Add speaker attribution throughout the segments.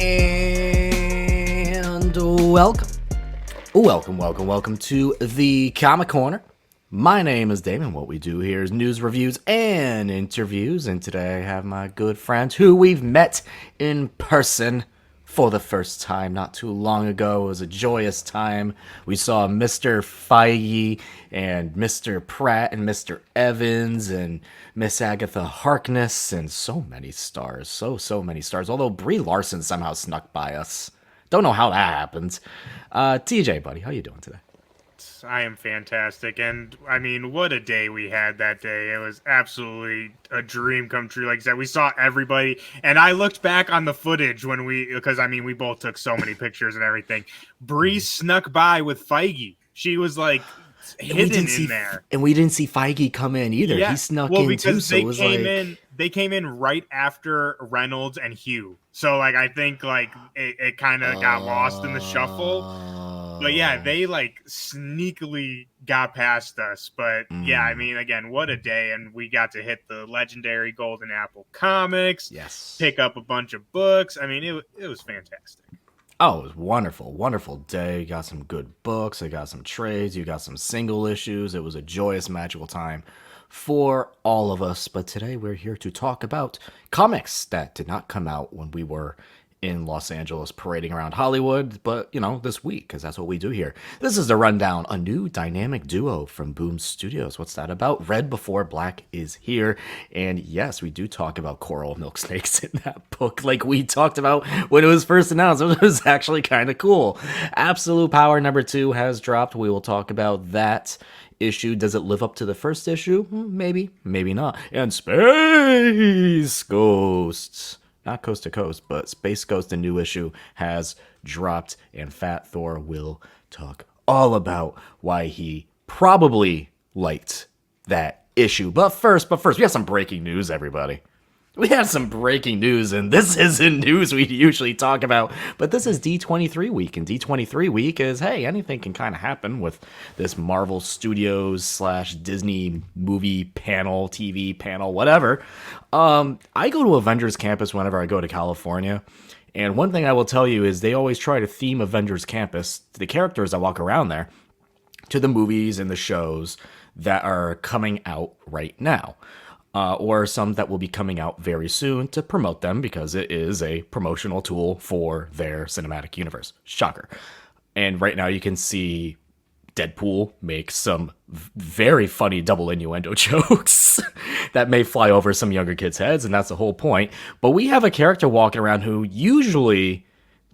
Speaker 1: And welcome to the Comic Corner. My name is Damon. What we do here is news, reviews, and interviews. And today I have my good friend who we've met in person for the first time not too long ago. It was a joyous time. We saw Mr. Feige and Mr. Pratt and Mr. Evans and Miss Agatha Harkness and so many stars. So many stars. Although Brie Larson somehow snuck by us. Don't know how that happened. TJ, buddy, how you doing today?
Speaker 2: I am fantastic, and I mean, what a day we had that day. It was absolutely a dream come true. Like I said, we saw everybody, and I looked back on the footage because I mean, we both took so many pictures and everything. Bree snuck by with Feige. She was like hidden in there.
Speaker 1: And we didn't see Feige come in either. Yeah. He snuck in too, so it was
Speaker 2: they came in right after Reynolds and Hugh. So like I think like it kind of got lost in the shuffle. But yeah, they like sneakily got past us. But yeah, I mean, again, what a day. And we got to hit the legendary Golden Apple Comics.
Speaker 1: Yes.
Speaker 2: Pick up a bunch of books. I mean, it was fantastic.
Speaker 1: Oh, it was wonderful day. You got some good books. I got some trades. You got some single issues. It was a joyous, magical time for all of us. But today we're here to talk about comics that did not come out when we were in Los Angeles parading around Hollywood, but, you know, this week, because that's what we do here. This is The Rundown, a new dynamic duo from Boom Studios. What's that about? Red Before Black is here. And yes, we do talk about coral milk snakes in that book, like we talked about when it was first announced. It was actually kind of cool. Absolute Power #2 has dropped. We will talk about that issue. Does it live up to the first issue? Maybe, maybe not. And Space Ghosts, not Coast to Coast, but Space Ghost, the new issue, has dropped, and Fat Thor will talk all about why he probably liked that issue. But first, we have some breaking news, everybody. We have some breaking news, and this isn't news we usually talk about, but this is D23 week, and D23 week is, hey, anything can kind of happen with this Marvel Studios / Disney movie panel, TV panel, whatever. I go to Avengers Campus whenever I go to California, and one thing I will tell you is they always try to theme Avengers Campus to the characters that walk around there, to the movies and the shows that are coming out right now. Or some that will be coming out very soon to promote them, because it is a promotional tool for their cinematic universe. Shocker. And right now you can see Deadpool make some very funny double innuendo jokes that may fly over some younger kids' heads, and that's the whole point. But we have a character walking around who usually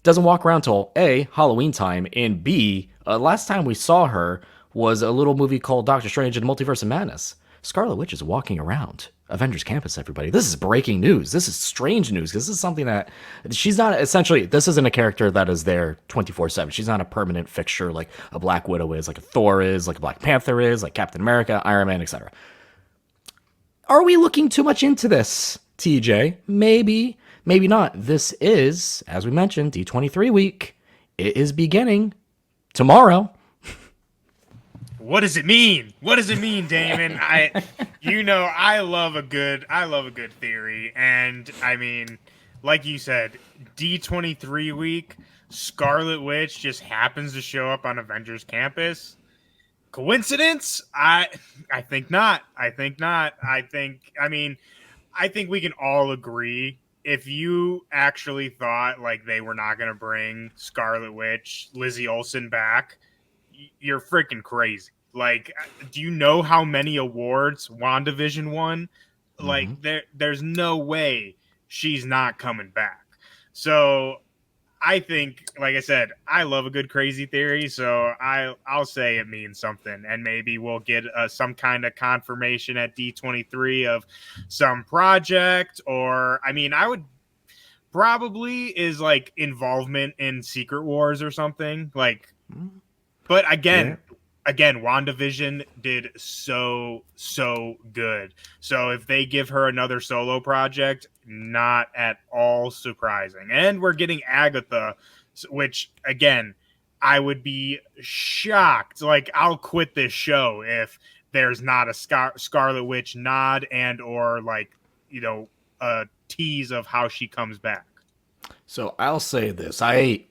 Speaker 1: doesn't walk around till A, Halloween time, and B, last time we saw her was a little movie called Doctor Strange and the Multiverse of Madness. Scarlet Witch is walking around Avengers Campus, everybody. This is breaking news. This is strange news, because this is something that she's not essentially, this isn't a character that is there 24/7. She's not a permanent fixture like a Black Widow is, like a Thor is, like a Black Panther is, like Captain America, Iron Man, etc. Are we looking too much into this, TJ? Maybe, maybe not. This is, as we mentioned, D23 week. It is beginning tomorrow.
Speaker 2: What does it mean? What does it mean, Damon? I love a good theory, and I mean, like you said, D23 week, Scarlet Witch just happens to show up on Avengers Campus. Coincidence? I think not. I think we can all agree, if you actually thought like they were not going to bring Scarlet Witch, Lizzie Olsen back, you're freaking crazy. Like, do you know how many awards WandaVision won? Like, there's no way she's not coming back. So I think, like I said, I love a good crazy theory, so I'll say it means something, and maybe we'll get some kind of confirmation at D23 of some project, or, I mean, I would probably is like involvement in Secret Wars or something, like, but again, WandaVision did so good. So if they give her another solo project, not at all surprising. And we're getting Agatha, which, again, I would be shocked. Like, I'll quit this show if there's not a Scarlet Witch nod and or, like, you know, a tease of how she comes back.
Speaker 1: So I'll say this. I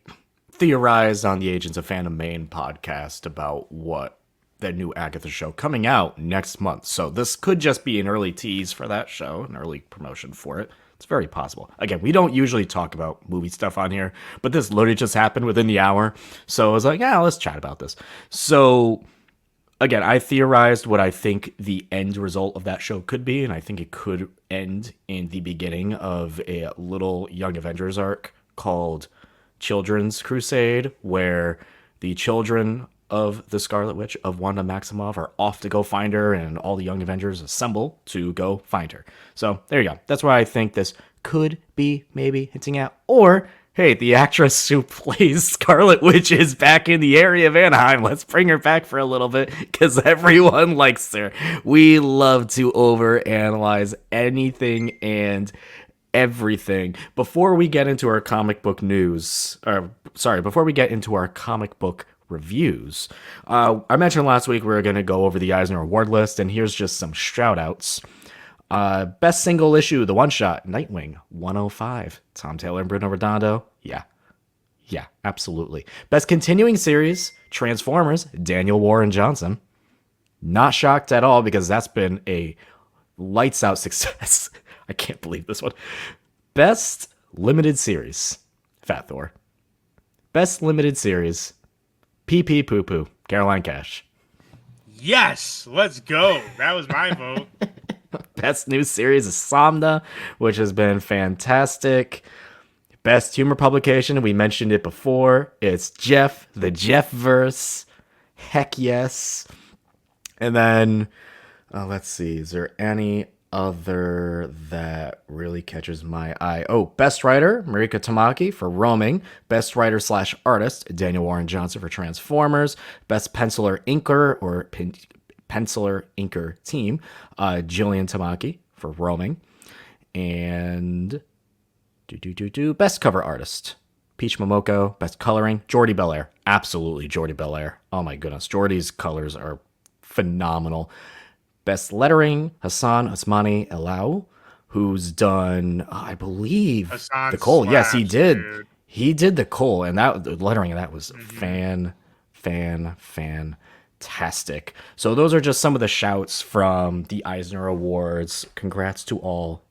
Speaker 1: theorized on the Agents of Fandom main podcast about what that new Agatha show coming out next month. So this could just be an early tease for that show, an early promotion for it. It's very possible. Again, we don't usually talk about movie stuff on here, but this literally just happened within the hour. So I was like, yeah, let's chat about this. So again, I theorized what I think the end result of that show could be, and I think it could end in the beginning of a little Young Avengers arc called Children's Crusade, where the children of the Scarlet Witch of Wanda Maximoff are off to go find her, and all the Young Avengers assemble to go find her. So there you go. That's why I think this could be maybe hinting at, or hey, the actress who plays Scarlet Witch is back in the area of Anaheim. Let's bring her back for a little bit because everyone likes her. We love to overanalyze anything and everything. Before we get into our comic book news, before we get into our comic book reviews, I mentioned last week we were going to go over the Eisner Award list, and here's just some shout outs. Best single issue, the one shot, Nightwing, 105. Tom Taylor and Bruno Redondo. Yeah, absolutely. Best continuing series, Transformers, Daniel Warren Johnson. Not shocked at all because that's been a lights out success. I can't believe this one. Best limited series, Fat Thor. Best limited series, Pee Pee Poo Poo, Caroline Cash.
Speaker 2: Yes, let's go. That was my vote.
Speaker 1: Best new series is Samna, which has been fantastic. Best humor publication, we mentioned it before. It's Jeff, the Jeffverse. Heck yes. And then, let's see, is there any other that really catches my eye? Oh, Best Writer, Marika Tamaki for Roaming. Best Writer / Artist, Daniel Warren Johnson for Transformers. Best Penciler Inker or Penciler Inker Team, Jillian Tamaki for Roaming. And Best Cover Artist, Peach Momoko. Best Coloring, Jordi Belair. Absolutely Jordi Belair. Oh my goodness, Jordi's colors are phenomenal. Best Lettering, Hassan Osmani Elau, who's done, I believe,
Speaker 2: Hassan
Speaker 1: the Cole. Yes, he did.
Speaker 2: Dude.
Speaker 1: He did the Cole, and that the lettering of that was fantastic. So those are just some of the shouts from the Eisner Awards. Congrats to all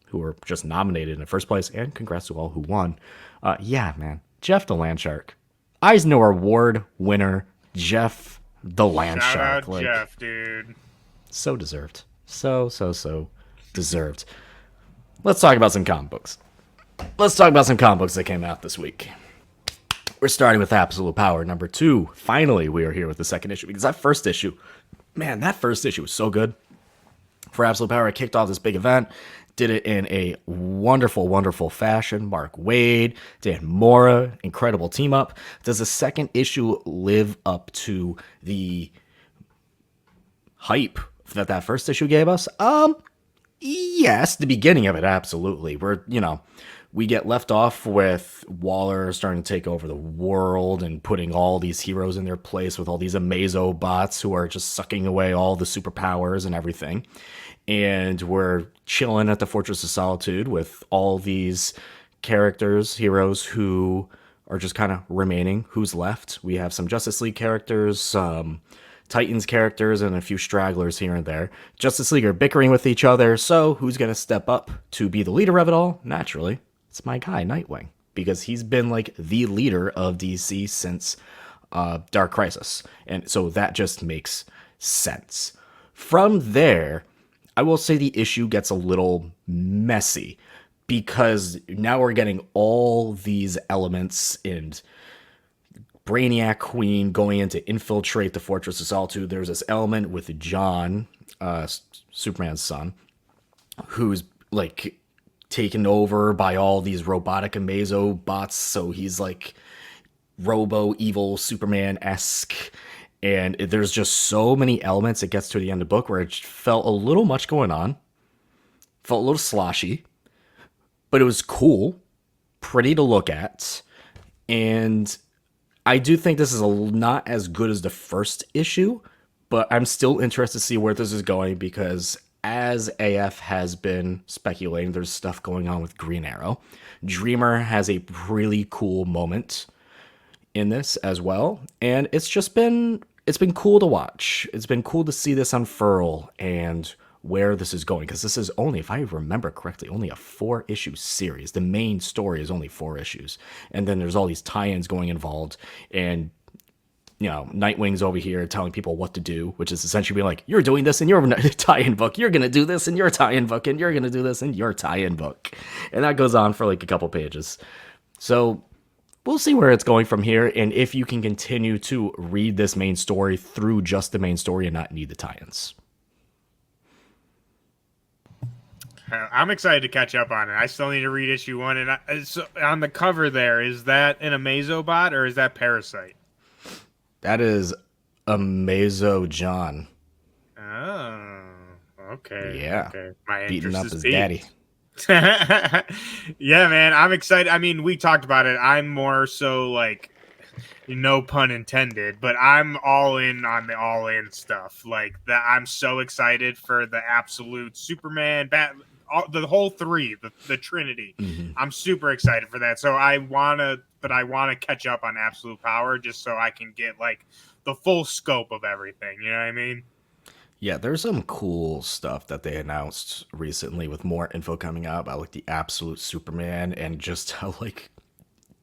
Speaker 1: who were just nominated in the first place, and congrats to all who won. Yeah, man. Jeff the Landshark. Eisner Award winner, Jeff the Landshark.
Speaker 2: Shout out Jeff, dude.
Speaker 1: So deserved. So deserved. Let's talk about some comic books. Let's talk about some comic books that came out this week. We're starting with Absolute Power number 2. Finally, we are here with the second issue because that first issue was so good. For Absolute Power, I kicked off this big event, did it in a wonderful, wonderful fashion. Mark Waid, Dan Mora, incredible team up. Does the second issue live up to the hype that first issue gave us? Yes, the beginning of it, absolutely. We get left off with Waller starting to take over the world and putting all these heroes in their place with all these Amazo bots who are just sucking away all the superpowers and everything. And we're chilling at the Fortress of Solitude with all these heroes who are just kind of remaining. Who's left? We have some Justice League characters, some Titans characters, and a few stragglers here and there. Justice League are bickering with each other, so who's going to step up to be the leader of it all? Naturally, it's my guy, Nightwing, because he's been like the leader of DC since Dark Crisis. And so that just makes sense. From there, I will say the issue gets a little messy because now we're getting all these elements and Brainiac Queen going in to infiltrate the Fortress of Solitude. There's this element with John, Superman's son, who's like taken over by all these robotic Amazo bots. So he's like Robo Evil Superman-esque. And there's just so many elements. It gets to the end of the book where it felt a little much going on. Felt a little sloshy. But it was cool. Pretty to look at. And I do think this is not as good as the first issue. But I'm still interested to see where this is going because as AF has been speculating, there's stuff going on with Green Arrow. Dreamer has a really cool moment in this as well, and it's been cool to watch. It's been cool to see this unfurl and where this is going, because this is only, if I remember correctly, only a 4-issue series. The main story is only 4 issues, and then there's all these tie-ins going involved, and Nightwing's over here telling people what to do, which is essentially being like, you're doing this in your tie-in book, you're gonna do this in your tie-in book, and you're gonna do this in your tie-in book, and that goes on for like a couple pages. So we'll see where it's going from here, and if you can continue to read this main story through just the main story and not need the tie-ins.
Speaker 2: I'm excited to catch up on it. I still need to read issue 1. And so on the cover there, is that an Amazobot or is that Parasite?
Speaker 1: That is Amazo John.
Speaker 2: Oh, okay.
Speaker 1: Yeah.
Speaker 2: Okay. My
Speaker 1: Beating
Speaker 2: interest
Speaker 1: up
Speaker 2: is
Speaker 1: his
Speaker 2: peaked.
Speaker 1: daddy.
Speaker 2: Yeah, man, I'm excited. I mean, we talked about it. I'm more so like, no pun intended, but I'm all in on the all in stuff. Like that, I'm so excited for the absolute Superman, the whole 3, the Trinity.
Speaker 1: Mm-hmm.
Speaker 2: I'm super excited for that. So I wanna catch up on Absolute Power just so I can get like the full scope of everything. You know what I mean?
Speaker 1: Yeah, there's some cool stuff that they announced recently with more info coming out about like the absolute Superman and just how like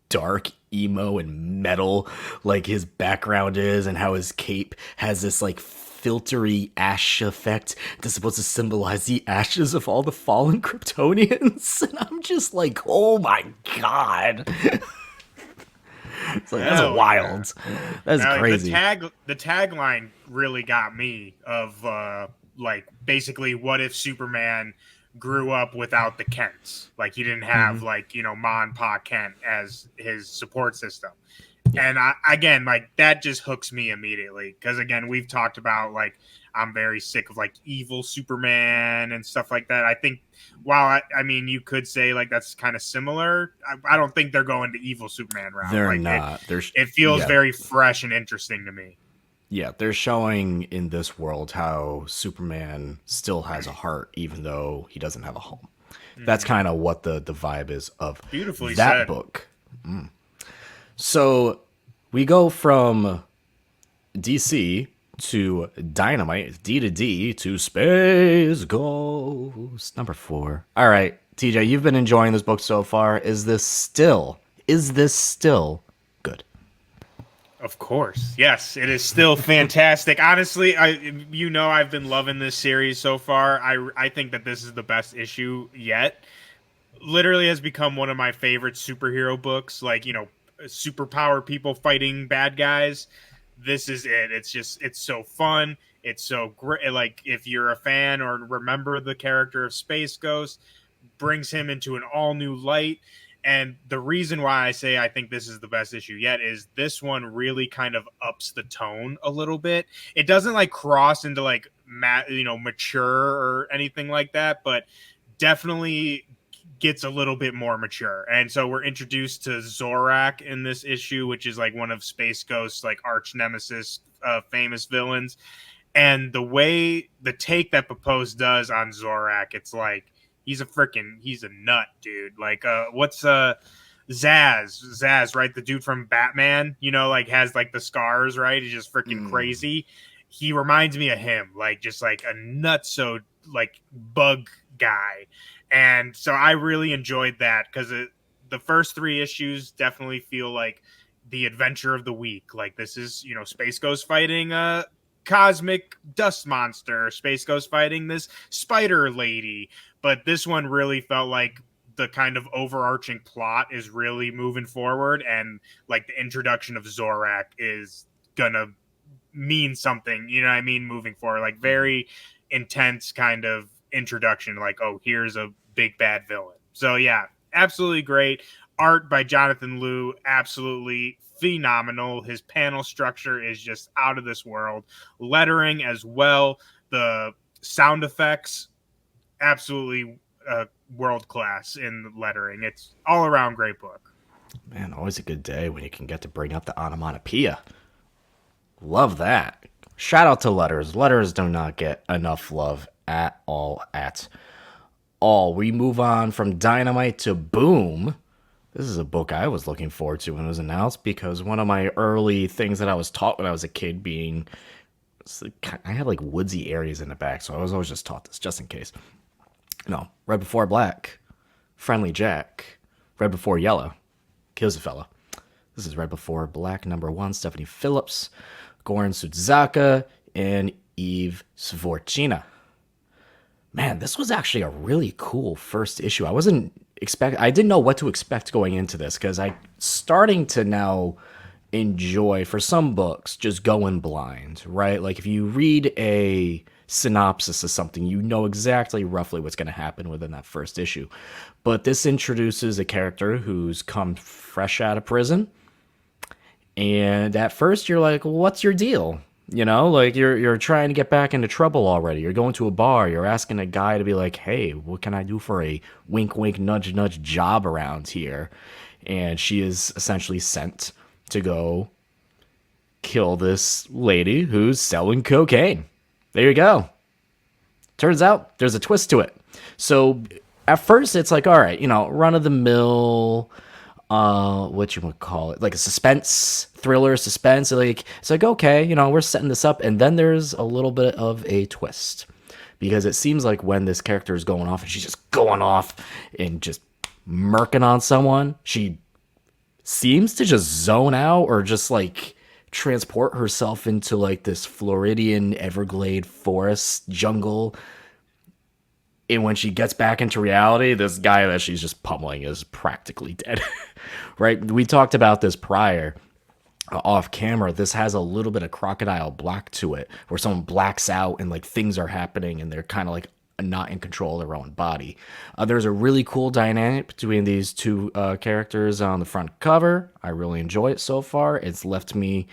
Speaker 1: dark, emo, and metal like his background is, and how his cape has this like filtery ash effect that's supposed to symbolize the ashes of all the fallen Kryptonians. And I'm just like, oh my god. It's like, that's wild. That's crazy.
Speaker 2: The tagline really got me of like basically what if Superman grew up without the Kents? Like he didn't have like, Ma and Pa Kent as his support system. And again, like that just hooks me immediately because again, we've talked about like I'm very sick of like evil Superman and stuff like that. I think while I mean you could say like that's kind of similar, I don't think they're going to evil Superman route.
Speaker 1: They're
Speaker 2: like,
Speaker 1: not.
Speaker 2: It feels very fresh and interesting to me.
Speaker 1: Yeah, they're showing in this world how Superman still has a heart even though he doesn't have a home. That's kind of what the vibe is of
Speaker 2: Beautifully
Speaker 1: that
Speaker 2: said.
Speaker 1: book. So we go from DC to Dynamite, D to D to Space Ghost, number 4. All right, TJ, you've been enjoying this book so far. Is this still good?
Speaker 2: Of course. Yes, it is still fantastic. Honestly, I've been loving this series so far. I think that this is the best issue yet. Literally has become one of my favorite superhero books, like, superpower people fighting bad guys. This is it. It's so fun. It's so great. Like if you're a fan or remember the character of Space Ghost, brings him into an all new light. And the reason why I say I think this is the best issue yet is this one really kind of ups the tone a little bit. It doesn't like cross into like mature or anything like that, but definitely gets a little bit more mature. And so we're introduced to Zorak in this issue, which is like one of Space Ghost's like arch nemesis, famous villains. And the take that Popose does on Zorak, it's like he's a nut, dude. Like what's Zaz, right? The dude from Batman, like has like the scars, right? He's just freaking crazy. He reminds me of him, like just like a nutso like bug guy. And so I really enjoyed that because the first 3 issues definitely feel like the adventure of the week. Like this is, Space Ghost fighting a cosmic dust monster. Space Ghost fighting this spider lady. But this one really felt like the kind of overarching plot is really moving forward. And like the introduction of Zorak is going to mean something, moving forward. Like very intense kind of introduction. Like, oh, here's a big bad villain. So yeah, absolutely great. Art by Jonathan Liu, absolutely phenomenal. His panel structure is just out of this world. Lettering as well. The sound effects, absolutely world class in the lettering. It's all around great book.
Speaker 1: Man, always a good day when you can get to bring up the onomatopoeia. Love that. Shout out to Letters. Letters do not get enough love at all. At all. We move on from Dynamite to Boom. This is a book I was looking forward to when it was announced because one of my early things that I was taught when I was a kid being I had like woodsy areas in the back, so I was always just taught this just in case. No, Red Before Black, Friendly Jack, Red Before Yellow, kills a fella. This is Red Before Black #1, Stephanie Phillips, Goran Sudzaka, and Eve Svorchina. Man, this was actually a really cool first issue. I didn't know what to expect going into this because I starting to now enjoy for some books just going blind, right? Like if you read a synopsis of something, you know exactly roughly what's going to happen within that first issue. But this introduces a character who's come fresh out of prison, and at first you're like, well, what's your deal? You know, like you're trying to get back into trouble already. You're going to a bar, you're asking a guy to be like, "Hey, what can I do for a wink wink nudge nudge job around here?" And she is essentially sent to go kill this lady who's selling cocaine. There you go. Turns out there's a twist to it. So at first it's like, all right, you know, run of the mill, what you would call it, like a suspense thriller, suspense. Like it's like, okay, you know, we're setting this up, and then there's a little bit of a twist because it seems like when this character is going off and she's just going off and just murking on someone, she seems to just zone out or just like transport herself into like this Floridian Everglade forest jungle. And when she gets back into reality, this guy that she's just pummeling is practically dead. Right? We talked about this prior off camera. This has a little bit of Crocodile Black to it, where someone blacks out and like things are happening and they're kind of like not in control of their own body. There's a really cool dynamic between these two characters on the front cover. I really enjoy it so far. It's left me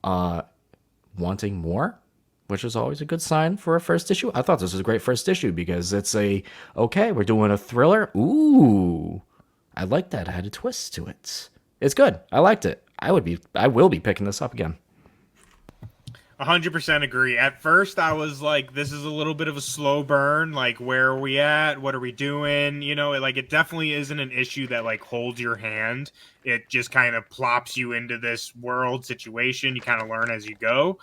Speaker 1: wanting more, which is always a good sign for a first issue. I thought this was a great first issue because it's okay, we're doing a thriller. Ooh, I like that. It had a twist to it. It's good. I liked it. I will be picking this up again.
Speaker 2: 100% agree. At first, I was like, this is a little bit of a slow burn. Like, where are we at? What are we doing? You know, it definitely isn't an issue that like holds your hand. It just kind of plops you into this world situation. You kind of learn as you go.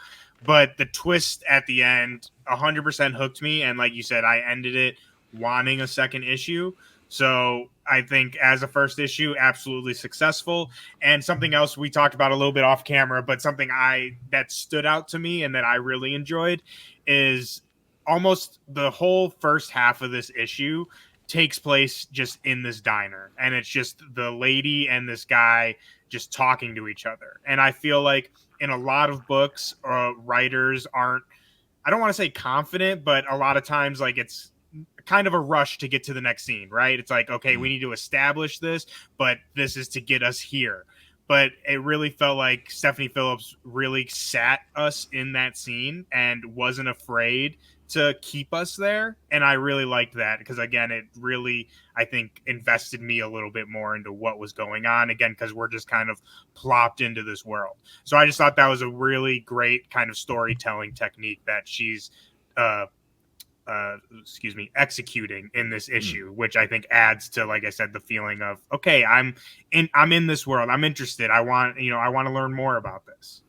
Speaker 2: But the twist at the end 100% hooked me. And like you said, I ended it wanting a second issue. So I think as a first issue, absolutely successful. And something else we talked about a little bit off camera, but something that stood out to me and that I really enjoyed is almost the whole first half of this issue takes place just in this diner. And it's just the lady and this guy just talking to each other. And I feel like in a lot of books, writers aren't, I don't want to say confident, but a lot of times like it's kind of a rush to get to the next scene, right? It's like, okay, we need to establish this, but this is to get us here. But it really felt like Stephanie Phillips really sat us in that scene and wasn't afraid to keep us there. And I really liked that because, again, it really, I think, invested me a little bit more into what was going on, again, because we're just kind of plopped into this world. So I just thought that was a really great kind of storytelling technique that she's executing in this issue, which I think adds to, like I said, the feeling of, okay, I'm in this world. I'm interested. I want to learn more about this.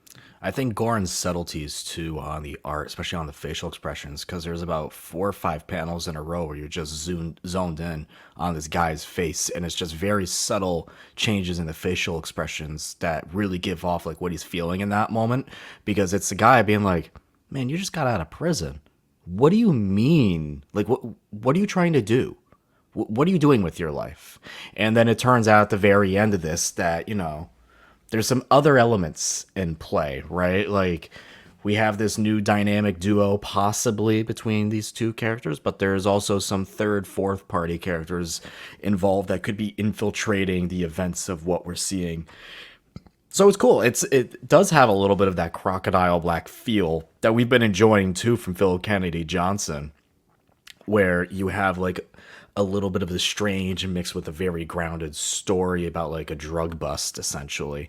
Speaker 1: I think Goran's subtleties too on the art, especially on the facial expressions, because there's about 4 or 5 panels in a row where you're just zoned in on this guy's face, and it's just very subtle changes in the facial expressions that really give off like what he's feeling in that moment, because it's the guy being like, man, you just got out of prison. What do you mean? Like, what are you trying to do? What are you doing with your life? And then it turns out at the very end of this that, you know, there's some other elements in play, right? Like, we have this new dynamic duo possibly between these two characters, but there's also some third, fourth party characters involved that could be infiltrating the events of what we're seeing. So it's cool. It does have a little bit of that Crocodile Black feel that we've been enjoying too from Phil Kennedy Johnson, where you have like a little bit of the strange mixed with a very grounded story about like a drug bust essentially,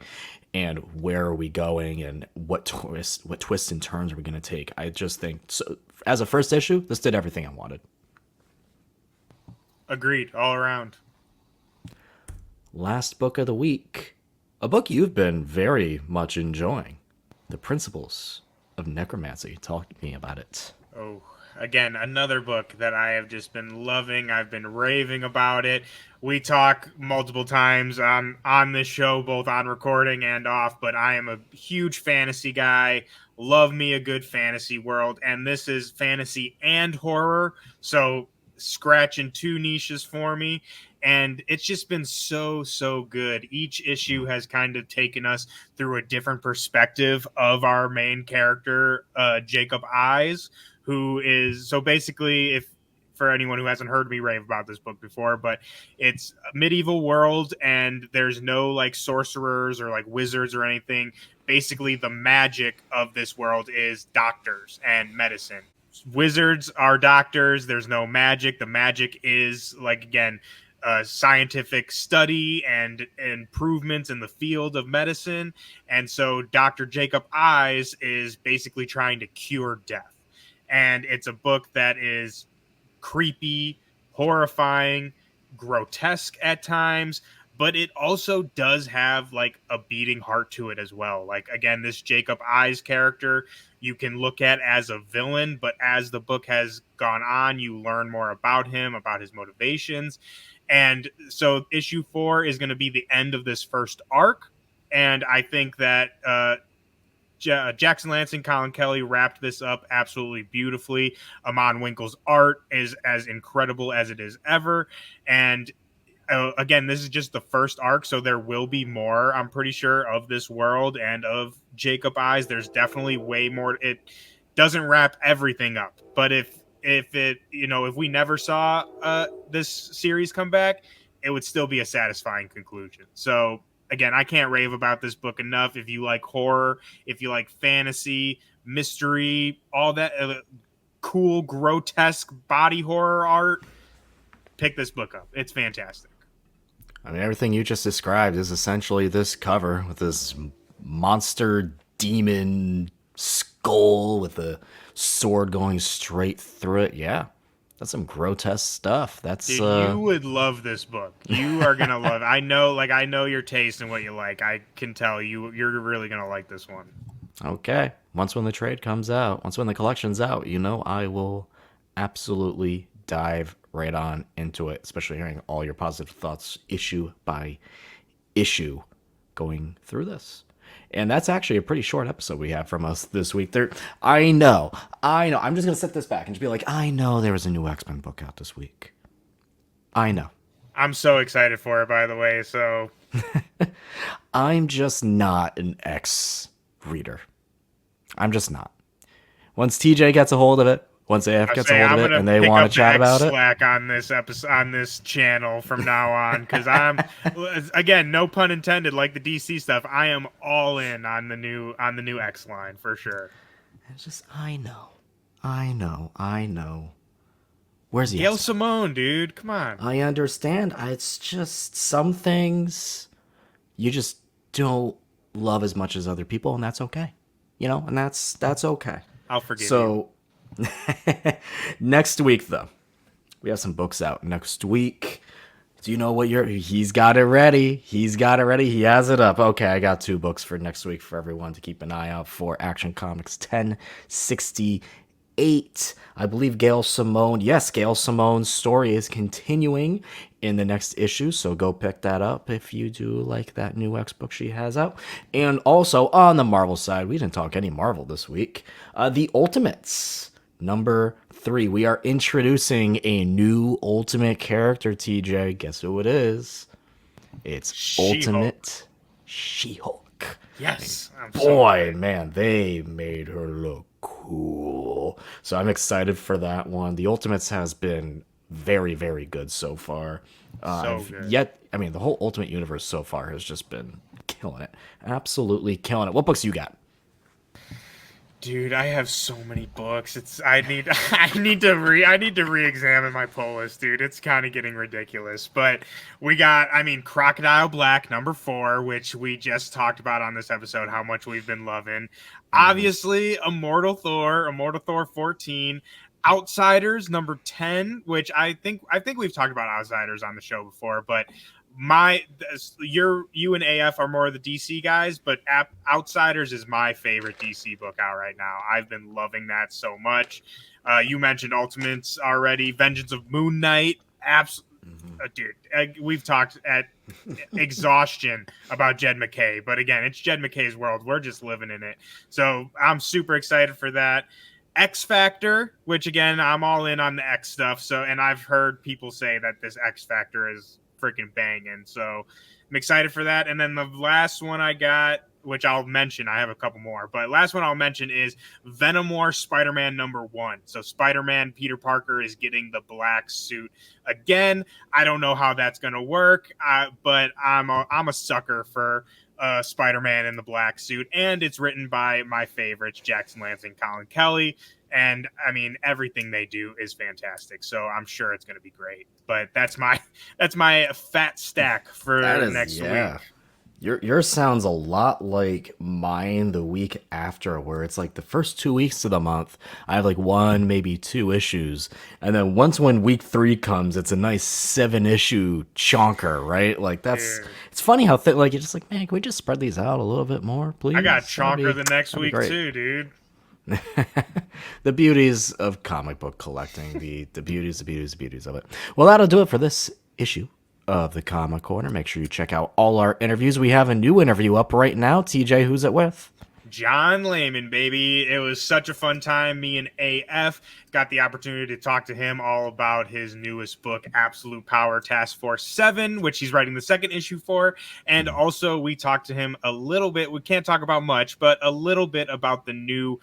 Speaker 1: and where are we going and what twists and turns are we going to take. I just think so, as a first issue, this did everything I wanted.
Speaker 2: Agreed, all around.
Speaker 1: Last book of the week, a book you've been very much enjoying, The Principles of Necromancy. Talk to me about it.
Speaker 2: Oh, again, another book that I have just been loving. I've been raving about it. We talk multiple times on this show, both on recording and off, but I am a huge fantasy guy. Love me a good fantasy world, and this is fantasy and horror, so scratching two niches for me. And it's just been so good. Each issue has kind of taken us through a different perspective of our main character, Jacob Eyes, who is so basically, if for anyone who hasn't heard me rave about this book before, but it's a medieval world and there's no like sorcerers or like wizards or anything. Basically, the magic of this world is doctors and medicine. Wizards are doctors. There's no magic. The magic is like, again, scientific study and improvements in the field of medicine. And so Dr. Jacob Eyes is basically trying to cure death. And it's a book that is creepy, horrifying, grotesque at times, but it also does have like a beating heart to it as well. Like, again, this Jacob Eyes character you can look at as a villain, but as the book has gone on, you learn more about him, about his motivations. And so issue 4 is going to be the end of this first arc. And I think that Jackson Lansing, Colin Kelly wrapped this up absolutely beautifully. Amon Winkle's art is as incredible as it is ever. And again, this is just the first arc, so there will be more, I'm pretty sure, of this world and of Jacob Eyes. There's definitely way more. It doesn't wrap everything up, but if we never saw this series come back, it would still be a satisfying conclusion. So again, I can't rave about this book enough. If you like horror, if you like fantasy, mystery, all that cool, grotesque body horror art, pick this book up. It's fantastic.
Speaker 1: I mean, everything you just described is essentially this cover with this monster demon skull with a sword going straight through it. Yeah, that's some grotesque stuff. That's
Speaker 2: Dude, you would love this book. You are gonna love it. I know your taste and what you like. I can tell you're really gonna like this one.
Speaker 1: Okay. Once when the trade comes out, once when the collection's out, I will absolutely dive right on into it, especially hearing all your positive thoughts issue by issue going through this. And that's actually a pretty short episode we have from us this week. I know. I'm just going to sit this back and just be like, I know there was a new X-Men book out this week. I know.
Speaker 2: I'm so excited for it, by the way, so...
Speaker 1: I'm just not an X reader. I'm just not. Once TJ gets a hold of it, once AF gets a hold of it and they want to chat about it.
Speaker 2: Slack on this episode, on this channel from now on, because I'm, again, no pun intended, like the DC stuff. I am all in on the new X line for sure.
Speaker 1: It's just I know. Where's the
Speaker 2: Gail
Speaker 1: X-Men?
Speaker 2: Simone, dude? Come on.
Speaker 1: I understand. It's just some things you just don't love as much as other people, and that's okay. And that's okay.
Speaker 2: I'll forgive you.
Speaker 1: So next week, though, we have some books out next week. Do you know what he's got it ready. He has it up. Okay, I got 2 books for next week for everyone to keep an eye out for. Action Comics 1068. I believe Gail Simone's story is continuing in the next issue, so go pick that up if you do like that new X book she has out. And also on the Marvel side, we didn't talk any Marvel this week. The Ultimates, number 3. We are introducing a new Ultimate character, TJ. Guess who it is? It's
Speaker 2: She-Hulk.
Speaker 1: Ultimate She-Hulk.
Speaker 2: Yes.
Speaker 1: Boy, man, they made her look cool. So I'm excited for that one. The Ultimates has been very, very good so far.
Speaker 2: Good.
Speaker 1: The whole Ultimate universe so far has just been killing it. Absolutely killing it. What books you got?
Speaker 2: Dude, I have so many books. I need to re-examine my pull list, dude. It's kind of getting ridiculous. But we got, I mean, Crocodile Black #4, which we just talked about on this episode, how much we've been loving.
Speaker 1: Mhm.
Speaker 2: Obviously, Immortal Thor 14, Outsiders #10, which I think we've talked about Outsiders on the show before, but you and AF are more of the DC guys, but Outsiders is my favorite DC book out right now. I've been loving that so much. You mentioned Ultimates already. Vengeance of Moon Knight,
Speaker 1: Mhm.
Speaker 2: dude. We've talked at exhaustion about Jed McKay, but again, it's Jed McKay's world. We're just living in it. So I'm super excited for that. X Factor, which again, I'm all in on the X stuff. So, and I've heard people say that this X Factor is freaking banging. So I'm excited for that. And then the last one I got, which I'll mention, I have a couple more, but last one I'll mention is Venomore Spider-Man #1. So Spider-Man Peter Parker is getting the black suit again. I don't know how that's gonna work, but I'm a sucker for Spider-Man in the black suit, and it's written by my favorites, Jackson Lansing, Colin Kelly, and I mean everything they do is fantastic. So I'm sure it's going to be great. But that's my fat stack
Speaker 1: That
Speaker 2: for
Speaker 1: is,
Speaker 2: next week.
Speaker 1: yeah. Your sounds a lot like mine the week after, where it's like the first 2 weeks of the month, I have like one, maybe two issues. And then once when week three comes, it's a nice 7 issue chonker, right? Like
Speaker 2: Dude,
Speaker 1: it's funny how like you're just like, man, can we just spread these out a little bit more,
Speaker 2: I got
Speaker 1: please?
Speaker 2: Chonker the next
Speaker 1: That'd be
Speaker 2: week
Speaker 1: great.
Speaker 2: too, dude.
Speaker 1: The beauties of comic book collecting, the beauties of it. Well, that'll do it for this issue of the Comic Corner. Make sure you check out all our interviews. We have a new interview up right now. TJ, who's it with?
Speaker 2: John Layman, baby. It was such a fun time. Me and AF got the opportunity to talk to him all about his newest book, Absolute Power Task Force 7, which he's writing the second issue for. And also, we talked to him a little bit. We can't talk about much, but a little bit about the new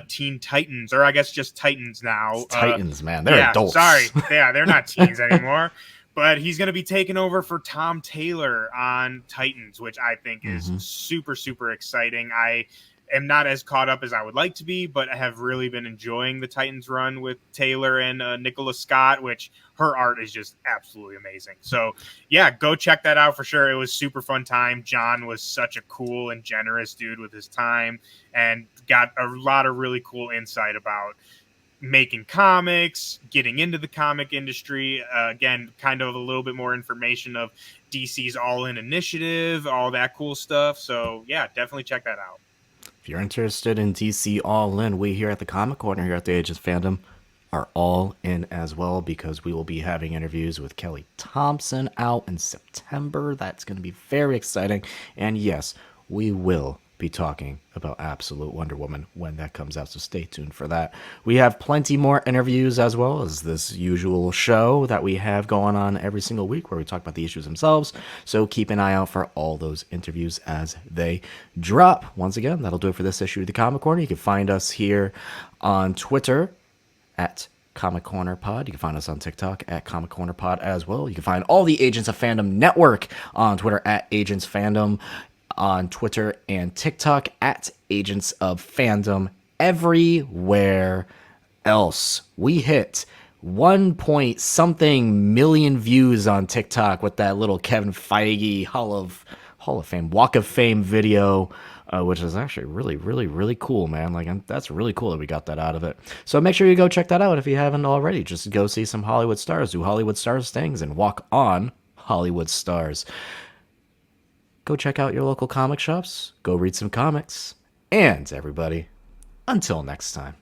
Speaker 2: Teen Titans, or I guess just Titans now.
Speaker 1: It's Titans, man. They're
Speaker 2: Yeah, sorry.
Speaker 1: adults.
Speaker 2: Yeah, they're not teens anymore. But he's going to be taking over for Tom Taylor on Titans, which I think is
Speaker 1: Hmm.
Speaker 2: super, super exciting. I am not as caught up as I would like to be, but I have really been enjoying the Titans run with Taylor and Nicola Scott, which her art is just absolutely amazing. So, yeah, go check that out for sure. It was super fun time. John was such a cool and generous dude with his time and got a lot of really cool insight about making comics, getting into the comic industry. Again, kind of a little bit more information of DC's All In Initiative, all that cool stuff. So, yeah, definitely check that out.
Speaker 1: If you're interested in DC All In, we here at the Comic Corner here at the Agents Fandom are all in as well, because we will be having interviews with Kelly Thompson out in September. That's going to be very exciting. And yes, we will be talking about Absolute Wonder Woman when that comes out, so stay tuned for that. We have plenty more interviews as well as this usual show that we have going on every single week where we talk about the issues themselves, so keep an eye out for all those interviews as they drop. Once again, that'll do it for this issue of the Comic Corner. You can find us here on Twitter at Comic Corner Pod. You can find us on TikTok at Comic Corner Pod as well. You can find all the Agents of Fandom Network on Twitter at Agents Fandom, on Twitter and TikTok at Agents of Fandom. Everywhere else, we hit 1 point something million views on TikTok with that little Kevin Feige Hall of Fame Walk of Fame video, which is actually really, really, really cool, man. Like, that's really cool that we got that out of it. So make sure you go check that out if you haven't already. Just go see some Hollywood stars do Hollywood stars things and walk on Hollywood stars. Go check out your local comic shops. Go read some comics. And everybody, until next time.